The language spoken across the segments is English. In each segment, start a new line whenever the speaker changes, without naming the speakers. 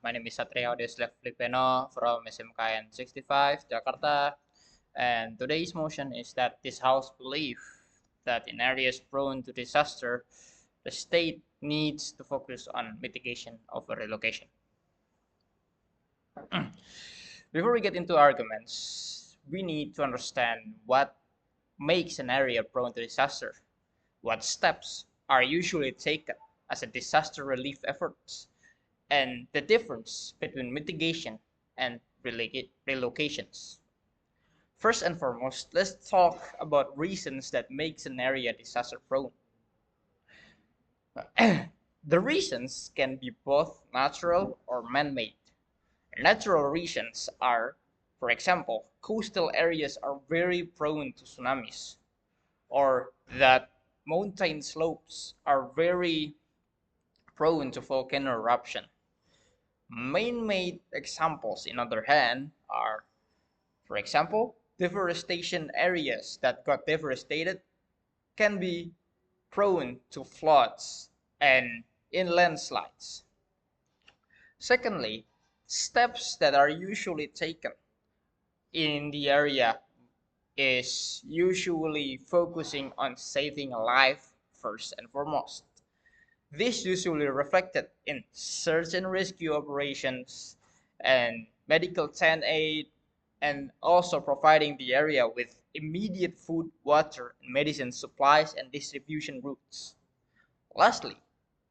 My name is Satrya Audioslave Lipeno from Mgmp 65, Jakarta. And today's motion is that this House believes that in areas prone to disaster, the state needs to focus on mitigation over relocation. Before we get into arguments, we need to understand what makes an area prone to disaster. What steps are usually taken as a disaster relief efforts, and the difference between mitigation and relocations. First and foremost, let's talk about reasons that makes an area disaster prone. The reasons can be both natural or man-made. Natural reasons are, for example, coastal areas are very prone to tsunamis, or that mountain slopes are very prone to volcano eruption. Man-made examples, in other hand, are, for example, deforestation areas that got deforested can be prone to floods and in landslides. Secondly, steps that are usually taken in the area is usually focusing on saving a life first and foremost. This usually reflected in search and rescue operations and medical tent aid, and also providing the area with immediate food, water, and medicine supplies and distribution routes. Lastly,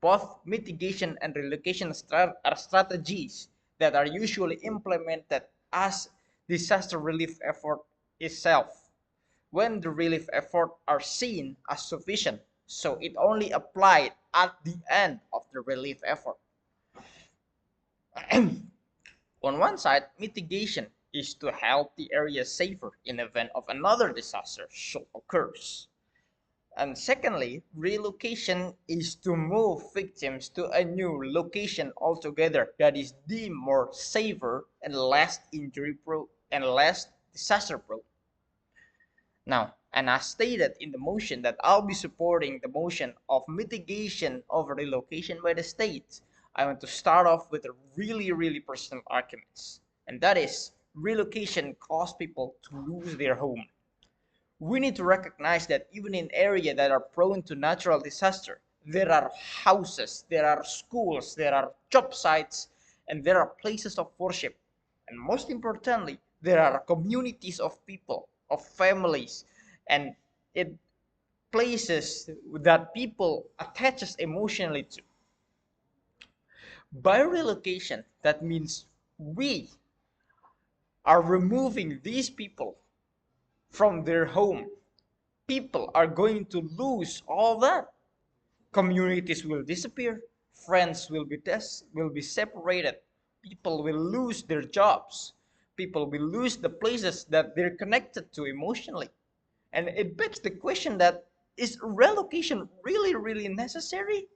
both mitigation and relocation are strategies that are usually implemented as disaster relief effort itself, when the relief efforts are seen as sufficient, so it only applied at the end of the relief effort. On one side, mitigation is to help the area safer in event of another disaster should occurs. And secondly, relocation is to move victims to a new location altogether that is deemed more safer and less injury prone and less disaster prone. Now, and as stated in the motion that I'll be supporting the motion of mitigation of relocation by the state, I want to start off with a really personal arguments. And that is, relocation causes people to lose their home. We need to recognize that even in areas that are prone to natural disaster, there are houses, there are schools, there are job sites, and there are places of worship. And most importantly, there are communities of people, of families, and it places that people attaches emotionally to. By relocation, that means we are removing these people from their home. People are going to lose all that. Communities will disappear. Friends will be separated. People will lose their jobs. People will lose the places that they're connected to emotionally. And it begs the question that, is relocation really necessary?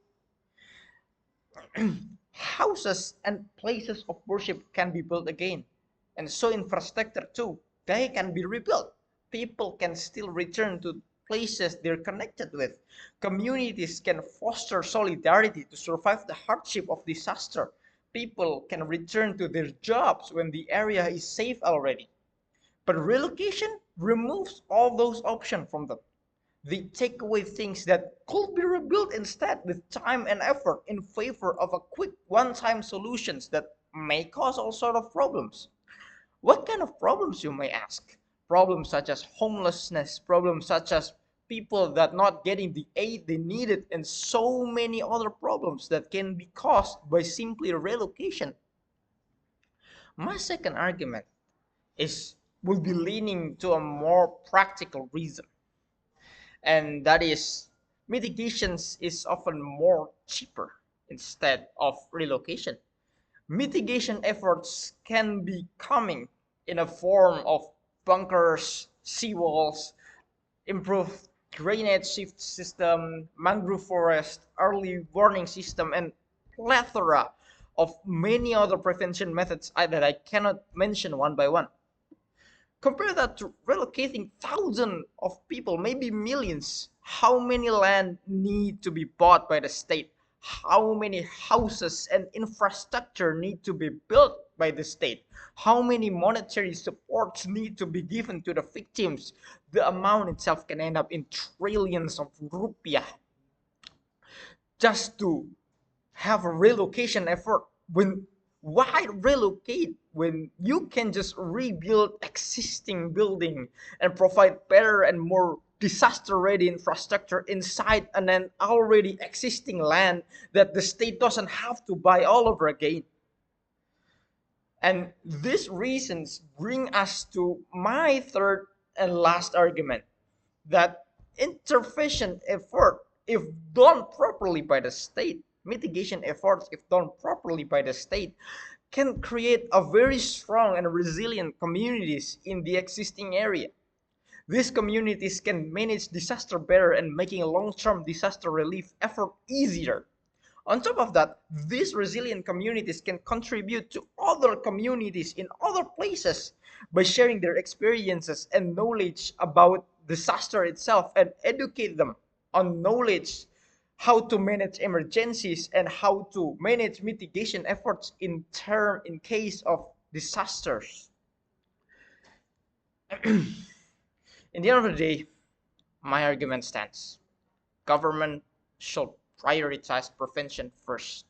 Houses and places of worship can be built again. And so infrastructure too. They can be rebuilt. People can still return to places they're connected with. Communities can foster solidarity to survive the hardship of disaster. People can return to their jobs when the area is safe already. But relocation removes all those options from them. They take away things that could be rebuilt instead with time and effort in favor of a quick one-time solutions that may cause all sort of problems. What kind of problems, you may ask? Problems such as homelessness, problems such as people that not getting the aid they needed, and so many other problems that can be caused by simply relocation. My second argument will be leaning to a more practical reason, and that is mitigations is often more cheaper instead of relocation. Mitigation efforts can be coming in a form of bunkers, seawalls, improved drainage system, mangrove forest, early warning system, and plethora of many other prevention methods that I cannot mention one by one. Compare that to relocating thousands of people, maybe millions. How many land need to be bought by the state? how many houses and infrastructure need to be built by the state, how many monetary supports need to be given to the victims. The amount itself can end up in trillions of rupiah just to have a relocation effort. When why relocate when you can just rebuild existing building and provide better and more disaster ready infrastructure inside an already existing land that the state doesn't have to buy all over again. And these reasons bring us to my third and last argument, that intervention effort, if done properly by the state, mitigation efforts, if done properly by the state, can create a very strong and resilient communities in the existing area. These communities can manage disaster better and making a long-term disaster relief effort easier. On top of that, these resilient communities can contribute to other communities in other places by sharing their experiences and knowledge about disaster itself and educate them on knowledge how to manage emergencies and how to manage mitigation efforts in case of disasters. In the end of the day, my argument stands. Government should prioritize prevention first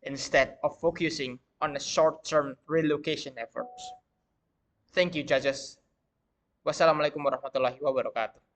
instead of focusing on the short-term relocation efforts. Thank you, judges. Wassalamualaikum warahmatullahi wabarakatuh.